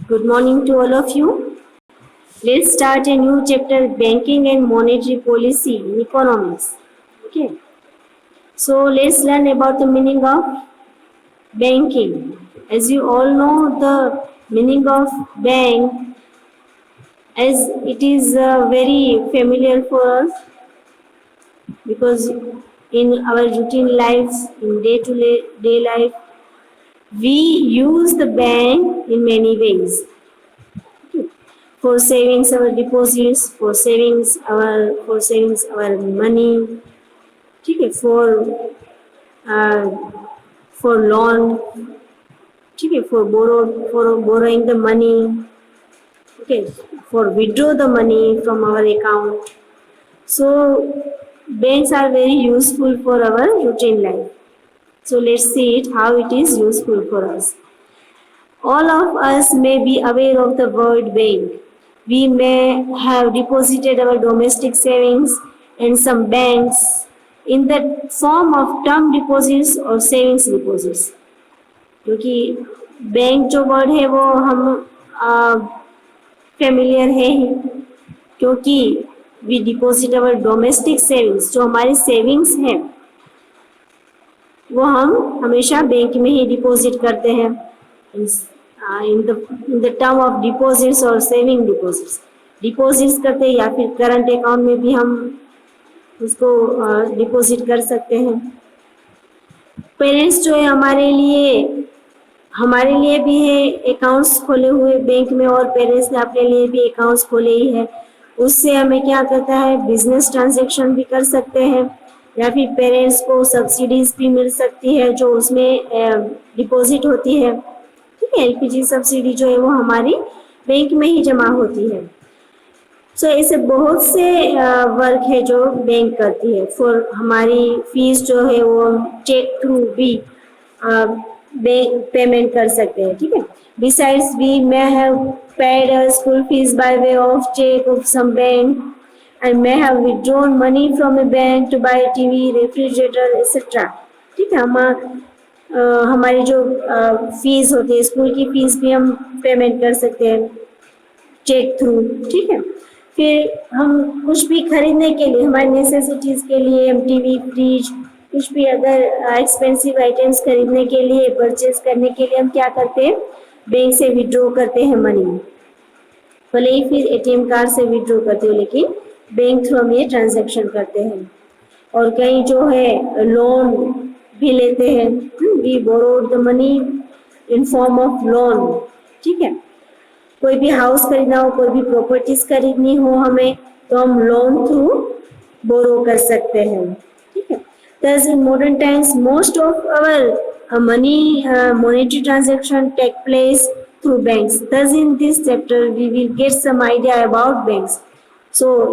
Good morning to all of you. Let's start a new chapter, banking and monetary policy in economics. Okay. So let's learn about the meaning of banking. As you all know, the meaning of bank, as it is very familiar for us, because in our routine lives, in day-to-day life, we use the bank in many ways. For savings our deposits, for savings our money, ठीक है, for loan, ठीक है, for borrowing the money, okay, for withdraw the money from our account. So banks are very useful for our routine life. So let's see it how it is useful for us. All of us may be aware of the word bank. We may have deposited our domestic savings in some banks in the form of term deposits or savings deposits. क्योंकि bank जो word है वो हम familiar है ही, क्योंकि we deposit our domestic savings, जो हमारी सेविंग्स है वो हम हमेशा बैंक में ही डिपॉजिट करते हैं in the term of deposits or saving deposits. Deposits करते हैं या फिर करंट अकाउंट में भी हम उसको डिपॉजिट कर सकते हैं. पेरेंट्स जो है हमारे लिए भी है अकाउंट्स खोले हुए बैंक में, और पेरेंट्स ने अपने लिए भी अकाउंट्स खोले ही है. उससे हमें क्या करता है, बिजनेस ट्रांजैक्शन भी कर सकते हैं, या फिर पेरेंट्स को सब्सिडीज भी मिल सकती है जो उसमें डिपॉजिट होती है. ठीक है, एलपीजी सब्सिडी जो है वो हमारी बैंक में ही जमा होती है. सो ऐसे बहुत से वर्क है जो बैंक करती है. फॉर हमारी फीस जो है वो चेक थ्रू भी बैंक पेमेंट कर सकते हैं. ठीक है, besides we may have paid school fees by way of cheque of some bank and may have withdrawn money from a bank to buy TV, refrigerator, etc. ठीक है, हमारी जो फीस होती है, स्कूल की फीस भी हम पेमेंट कर सकते हैं चेक थ्रू. ठीक है, फिर हम कुछ भी खरीदने के लिए, हमारी नेसेसिटीज के लिए, हम टीवी, फ्रिज, कुछ भी अगर एक्सपेंसिव आइटम्स खरीदने के लिए, परचेज करने के लिए हम क्या करते हैं, बैंक से विड्रॉ करते हैं मनी. भले ही फिर एटीएम कार्ड से विड्रॉ करते हो, लेकिन बैंक थ्रू हम ये ट्रांजैक्शन करते हैं. और कई जो है लोन भी लेते हैं, we borrowed the money in form of loan. ठीक है, कोई भी हाउस खरीदना हो, कोई भी प्रॉपर्टीज खरीदनी हो हमें, तो हम लोन थ्रू बोरो कर सकते हैं. ठीक है, thus in modern times most of our monetary transaction take place through banks. Thus in this chapter we will get some idea about banks.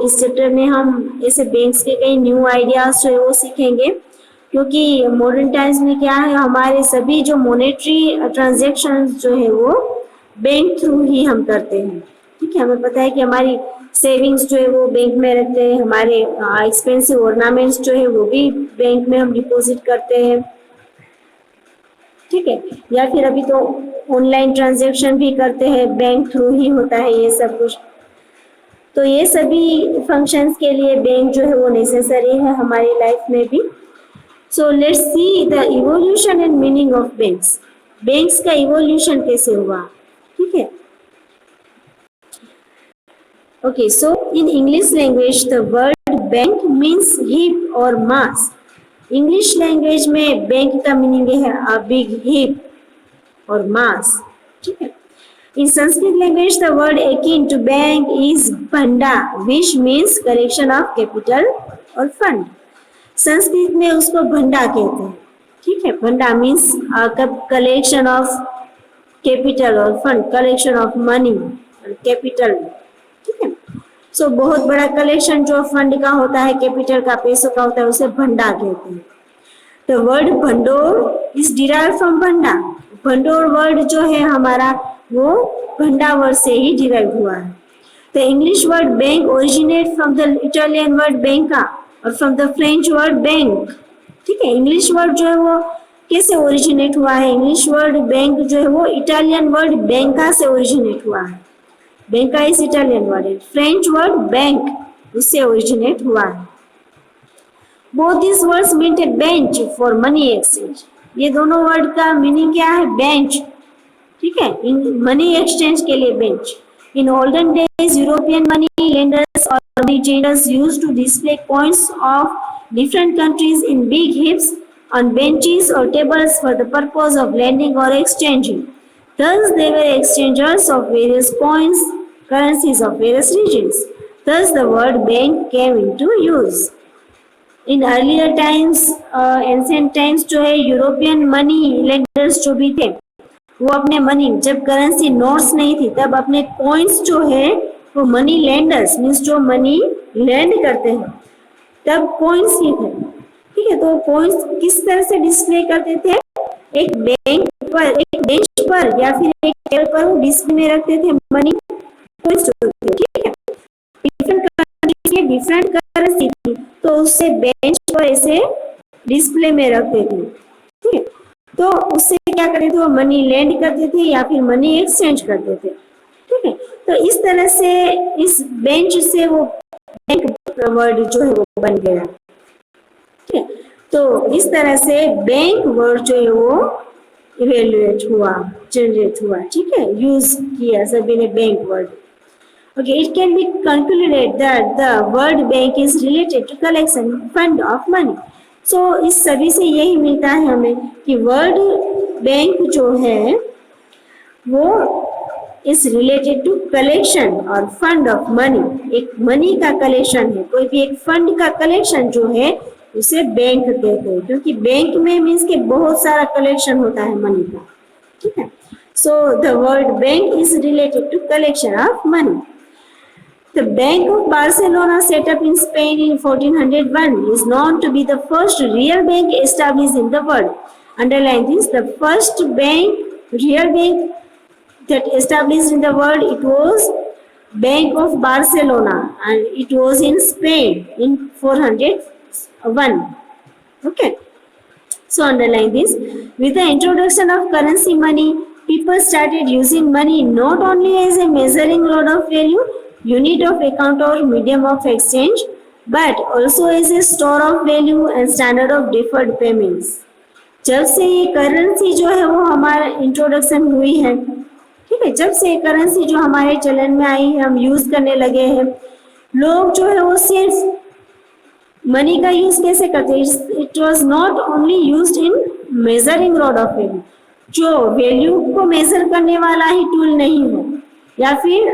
इस चैप्टर में हम ऐसे बैंक्स के कई न्यू आइडियाज जो है वो सीखेंगे, क्योंकि मॉडर्न टाइम्स में क्या है, हमारे सभी जो मॉनेटरी ट्रांजैक्शन जो है वो बैंक थ्रू ही हम करते हैं. ठीक है, हमें पता है कि हमारी सेविंग्स जो है वो बैंक में रखते हैं, हमारे एक्सपेंसिव ऑर्नामेंट्स जो है वो भी बैंक में हम डिपॉजिट करते हैं. ठीक है, या फिर अभी तो ऑनलाइन ट्रांजैक्शन भी करते हैं, बैंक थ्रू ही होता है ये सब कुछ. तो ये सभी फंक्शंस के लिए बैंक जो है वो नेसेसरी है हमारी लाइफ में भी. So let's see the evolution and meaning of banks. Banks का इवोल्यूशन कैसे हुआ. ठीक है, okay, so in English language the word bank means heap और मास. इंग्लिश लैंग्वेज में बैंक का मीनिंग है अ बिग हीप और मास. ठीक है, in Sanskrit language the word akin to bank is bhanda, which means collection of capital और fund. Sanskrit में उसको भंडा कहते हैं. ठीक है, भंडा मीन्स कलेक्शन ऑफ कैपिटल और फंड, कलेक्शन ऑफ मनी और कैपिटल. ठीक है, सो बहुत बड़ा कलेक्शन जो फंड का होता है, कैपिटल का, पैसों का होता है, उसे भंडा कहते हैं. द वर्ड भंडोर इज डिराइव फ्रॉम भंडा. भंडोर वर्ड जो है हमारा वो भंडा वर्ड से ही डिराइव हुआ है. The English word bank originate from the Italian word बैंका और from the French word bank. ठीक है, इंग्लिश वर्ड जो है वो कैसे ओरिजिनेट हुआ है? इंग्लिश वर्ड बैंक जो है वो इटालियन वर्ड बैंका से ओरिजिनेट हुआ है। बैंका इज इटालियन वर्ड है। फ्रेंच वर्ड बैंक उससे ओरिजिनेट हुआ है। Both this words mean A bench for money exchange. ये दोनों वर्ड का मीनिंग क्या है? बेंच, ठीक है, मनी एक्सचेंज के लिए bench. In olden days European money lenders और money changers used to display coins of different countries in big heaps on benches or tables for the purpose of lending or exchanging. Thus, they were exchangers of various coins, currencies of various regions. Thus, the word bank came into use. In earlier times, ancient times जो है European money lenders जो भी थे वो अपने money, जब currency notes नहीं थी तब अपने कॉइन्स जो है वो मनी लेंडर्स मीन्स जो मनी लैंड करते हैं तब कॉइन्स ही थे, ठीक है। तो कॉइन्स किस तरह से डिस्प्ले करते थे? एक बैंक पर, एक बेंच पर या फिर एक टेबल पर वो डिस्प्ले में रखते थे मनी कॉइन्स, ठीक है। डिफरेंट कंट्रीज के डिफरेंट करेंसी थी तो उससे बेंच पर ऐसे डिस्प्ले में रखते थे, ठीक है। तो उससे क्या करते थे? वो मनी लैंड करते थे या फिर मनी एक्सचेंज करते थे, ठीक है। तो इस तरह से इस बेंच से वो बैंक वर्ड जो है वो बन गया, ठीक है। तो इस तरह से बैंक वर्ड जो है वो इवेल्युएट हुआ, जनरेट हुआ, ठीक है, यूज किया सभी ने bank word. Okay, it can be concluded that the word bank is related to collection fund of money. So इस सभी से यही मिलता है हमें कि वर्ड बैंक जो है वो इज रिलेटेड टू कलेक्शन और फंड ऑफ मनी। एक मनी का कलेक्शन है, कोई भी एक फंड का कलेक्शन जो है उसे बैंक कहते हैं, क्योंकि बैंक में मीन्स के बहुत सारा कलेक्शन होता है मनी का, ठीक है। So the word bank is related to collection of money. The Bank of Barcelona, set up in Spain in 1401, is known to be the first real bank established in the world. Underline this: the first bank, real bank that established in the world, it was Bank of Barcelona, and it was in Spain in 401. Okay. So underline this: with the introduction of currency money, people started using money not only as a measuring rod of value, unit of account or medium of exchange, but also as a store of value and standard of deferred payments. जब से ये currency जो है वो हमारा introduction हुई है, ठीक है, जब से ये करेंसी जो हमारे चलन में आई है, हम यूज करने लगे हैं, लोग जो है वो सिर्फ मनी का यूज कैसे करते हैं? It was not only used in measuring rod of value, जो वैल्यू को मेजर करने वाला ही टूल नहीं है, या फिर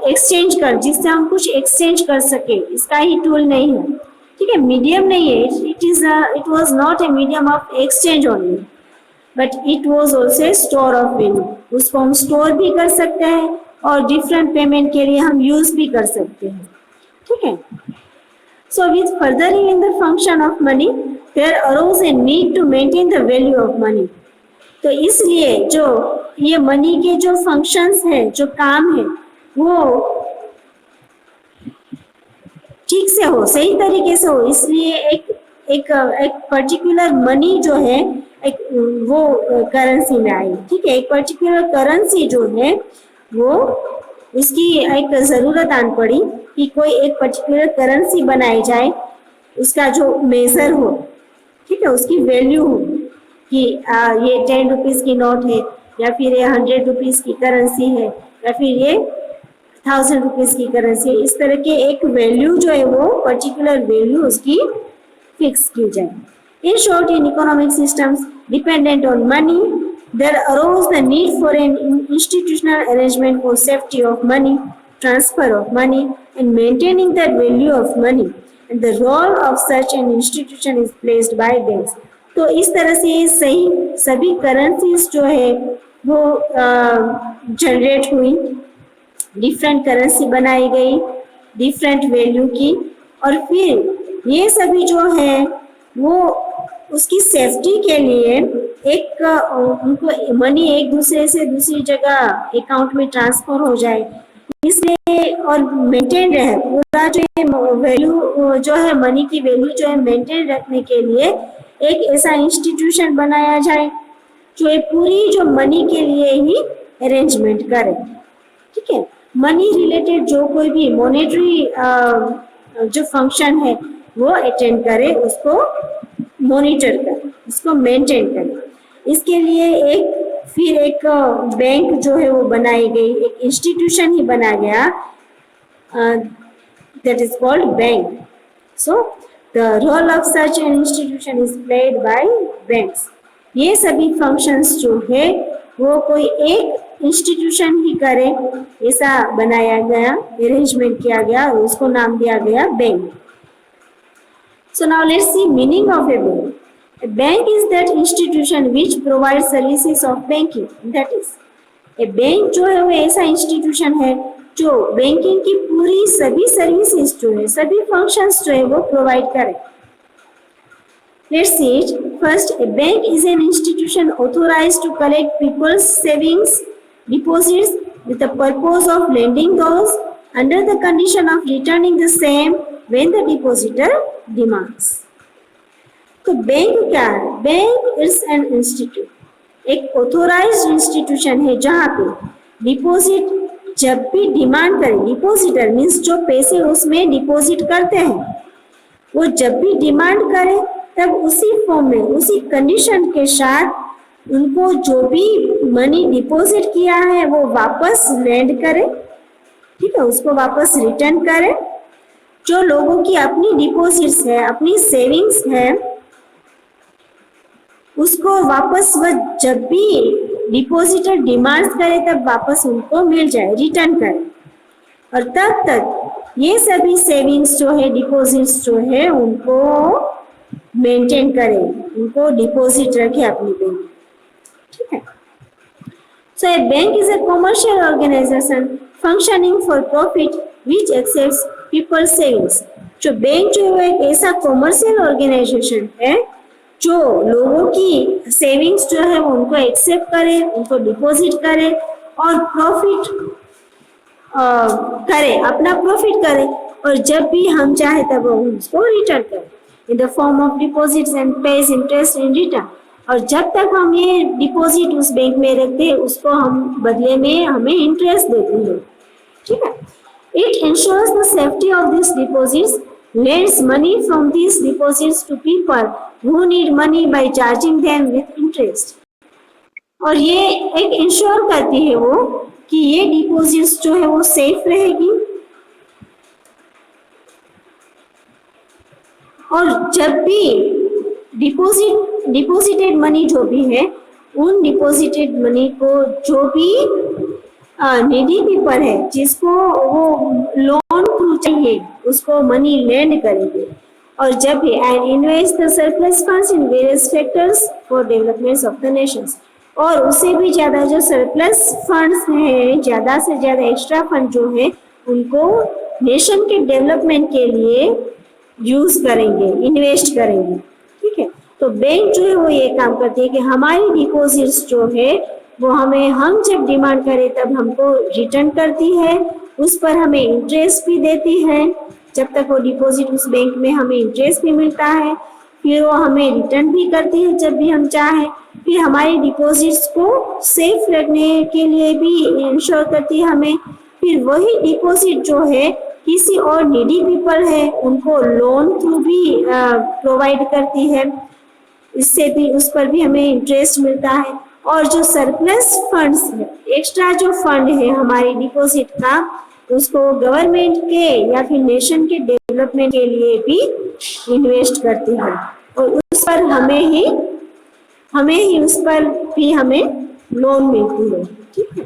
एक्सचेंज कर, जिससे हम कुछ एक्सचेंज कर सके, इसका ही टूल नहीं है, ठीक है, मीडियम नहीं है। It was not a medium of exchange only, but it was also store of value. उसको हम स्टोर भी कर सकते हैं और डिफरेंट पेमेंट के लिए हम यूज भी कर सकते हैं, ठीक है। So with furthering in the function of money, there arose a need to maintain the value of money. तो इसलिए जो ये मनी के जो फंक्शंस है, जो काम है, वो ठीक से हो, सही तरीके से हो, इसलिए एक पर्टिकुलर मनी जो है एक वो करेंसी में आई, ठीक है। एक पर्टिकुलर करेंसी जो है वो उसकी एक जरूरत आन पड़ी कि कोई एक पर्टिकुलर करेंसी बनाई जाए, उसका जो मेजर हो, ठीक है, उसकी वैल्यू हो कि ये 10 रुपीज की नोट है, या फिर ये 100 रुपीज की करेंसी है, या फिर ये 1000 रुपीज की करेंसी है। इस तरह के एक वैल्यू जो है वो पर्टिकुलर वैल्यू उसकी फिक्स की जाए। In short, in economic systems dependent on money, there arose the need for an institutional arrangement for safety of money, transfer of money and maintaining the value of money, and the role of such an institution is placed by banks. तो इस तरह से सभी currencies जो है वो generate हुई, different currency बनाई गई डिफरेंट वैल्यू की, और फिर ये सभी जो है वो उसकी सेफ्टी के लिए एक उनको मनी एक दूसरे से दूसरी जगह अकाउंट में ट्रांसफर हो जाए, इसलिए और मेंटेन रहे पूरा जो वैल्यू जो है मनी की वैल्यू जो है मेंटेन रखने के लिए एक ऐसा इंस्टीट्यूशन बनाया जाए जो ये पूरी जो मनी के लिए ही अरेंजमेंट करे, ठीक है। मनी रिलेटेड जो कोई भी मॉनेटरी जो फंक्शन है वो अटेंड करे, उसको मॉनिटर करे, उसको मेंटेन करे। इसके लिए एक बैंक जो है वो बनाई गई, एक इंस्टीट्यूशन ही बना गया, that is called bank. So the role of such an institution is played by banks. ये सभी functions जो है वो कोई एक इंस्टीट्यूशन ही करे, ऐसा बनाया गया, अरेंजमेंट किया गया और उसको नाम दिया गया bank. So now let's see meaning of a bank. A bank is that institution which provides services of banking. That is, a bank जो है वो ऐसा इंस्टीट्यूशन है जो बैंकिंग की पूरी सभी सर्विसेज जो है, सभी फंक्शंस जो है वो प्रोवाइड करे। Let's see it. First, a bank is an institution authorized to collect people's savings deposits with the purpose of lending those under the condition of returning the same when the depositor demands. तो bank क्या है? Bank is an institute, एक authorised institution है जहाँ पे deposit जब भी demand करे, डिपॉजिटर मीन्स जो पैसे उसमें डिपॉजिट करते हैं, वो जब भी डिमांड करे तब उसी फॉर्म में, उसी कंडीशन के साथ उनको जो भी मनी डिपॉजिट किया है वो वापस लेंड करे, ठीक है, उसको वापस रिटर्न करे। जो लोगों की अपनी डिपॉजिट्स है, अपनी सेविंग्स है, उसको वापस वह जब भी डिपॉजिटर डिमांड्स करे तब वापस उनको मिल जाए, रिटर्न करे। और तब तक ये सभी सेविंग्स जो है, डिपॉजिट्स जो है, उनको मेंटेन करे, उनको डिपॉजिट रखे अपनी बैंक, ठीक है। So a bank is a commercial organisation functioning for profit which accepts people's savings. जो बैंक जो है एक ऐसा कमर्शियल ऑर्गेनाइजेशन है जो लोगों की सेविंग्स जो है वो उनको एक्सेप्ट करे, उनको डिपॉजिट करे और प्रॉफिट करे, अपना प्रॉफिट करे, और जब भी हम चाहे तब वो उसको रिटर्न करे in the form of deposits and page interest in return. और जब तक हम ये डिपॉजिट उस बैंक में रखते हैं उसको हम बदले में हमें इंटरेस्ट देते हैं, ठीक है। It ensures the safety of this deposits, lends money from these deposits to people who need money by charging them with interest. और ये एक इंश्योर करती है वो कि ये डिपॉजिट्स जो है वो सेफ रहेगी, और जब भी डिपॉजिटेड मनी जो भी है, उन डिपॉजिटेड मनी को जो भी नीडी पीपल है जिसको वो लोन थ्रू चाहिए उसको मनी लेंड करेंगे। और जब भी and invest the surplus funds in various factors for development of the Nations, और उससे भी ज्यादा जो सरप्लस फंड्स हैं, ज्यादा से ज्यादा एक्स्ट्रा फंड जो है उनको नेशन के डेवलपमेंट के लिए यूज करेंगे, इन्वेस्ट करेंगे, ठीक है। तो बैंक जो है वो ये काम करती है कि हमारी डिपॉजिट्स जो है वो हमें, हम जब डिमांड करें तब हमको रिटर्न करती है, उस पर हमें इंटरेस्ट भी देती है, जब तक वो डिपॉजिट उस बैंक में हमें इंटरेस्ट भी मिलता है, फिर वो हमें रिटर्न भी करती है जब भी हम चाहें, फिर हमारी डिपॉजिट्स को सेफ रखने के लिए भी इंश्योर करती है हमें, फिर वही डिपॉजिट जो है किसी और नीडी पीपल है उनको लोन थ्रू भी प्रोवाइड करती है, इससे भी, उस पर भी हमें इंटरेस्ट मिलता है। और जो सरप्लस फंड्स है, एक्स्ट्रा जो फंड है हमारी डिपॉजिट का, उसको गवर्नमेंट के या फिर नेशन के डेवलपमेंट के लिए भी इन्वेस्ट करती है, और उस पर हमें ही उस पर भी हमें लोन मिलती है, ठीक है।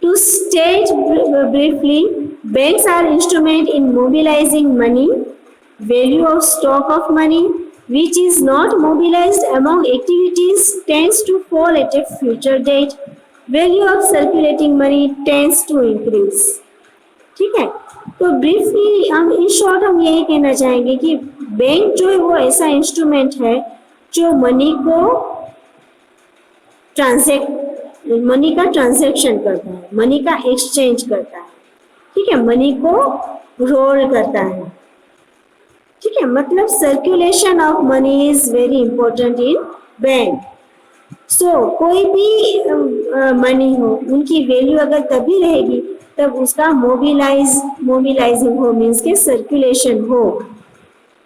To state briefly, banks are instrument in mobilizing money, value of stock of money, which is not mobilized among activities tends to fall at a future date. Value of circulating money tends to increase. ठीक है, तो briefly हम in short हम यही कहना चाहेंगे कि bank जो है वो ऐसा इंस्ट्रूमेंट है जो मनी का ट्रांजैक्शन करता है, मनी का एक्सचेंज करता है, ठीक है, मनी को रोल करता है। ठीक है, मतलब circulation of money is very important in bank. कोई भी मनी हो, उनकी वैल्यू अगर तभी रहेगी तब उसका मोबिलाइजिंग हो, मीन्स के सर्कुलेशन हो।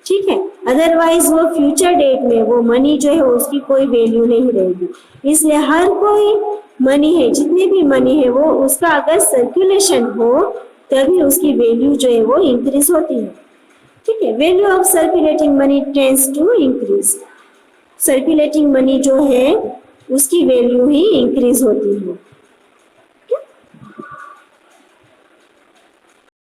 ठीक है, अदरवाइज वो फ्यूचर डेट में वो मनी जो है उसकी कोई वैल्यू नहीं रहेगी। इसलिए हर कोई मनी है, जितने भी मनी है, वो उसका अगर सर्कुलेशन हो तभी उसकी वैल्यू जो है वो इंक्रीज होती है। ठीक है, value of circulating money tends to increase. Circulating money जो है उसकी वैल्यू ही इंक्रीज होती है।